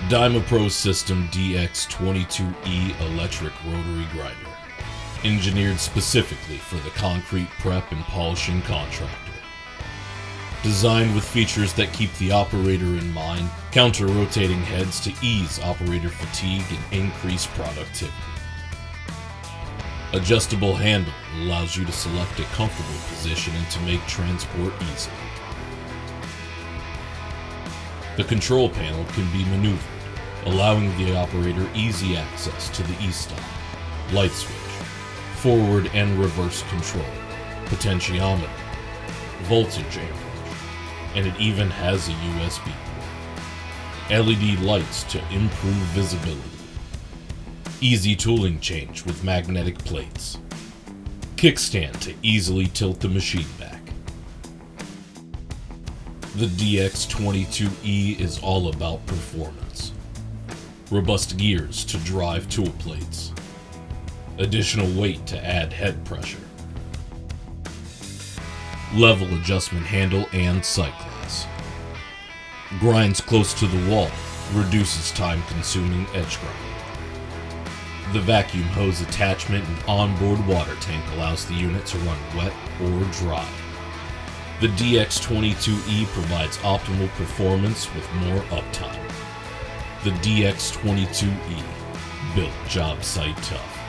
Dymapro System DX22-E electric rotary grinder. Engineered specifically for the concrete prep and polishing contractor. Designed with features that keep the operator in mind, counter-rotating heads to ease operator fatigue and increase productivity. Adjustable handle allows you to select a comfortable position and to make transport easy. The control panel can be maneuvered, allowing the operator easy access to the e-stop, light switch, forward and reverse control, potentiometer, voltage amperage, and it even has a USB port. LED lights to improve visibility. Easy tooling change with magnetic plates. Kickstand to easily tilt the machine back. The DX22-E is all about performance. Robust gears to drive tool plates. Additional weight to add head pressure. Level adjustment handle and sight glass. Grinds close to the wall, reduces time-consuming edge grinding. The vacuum hose attachment and onboard water tank allows the unit to run wet or dry. The DX22-E provides optimal performance with more uptime. The DX22-E, built job site tough.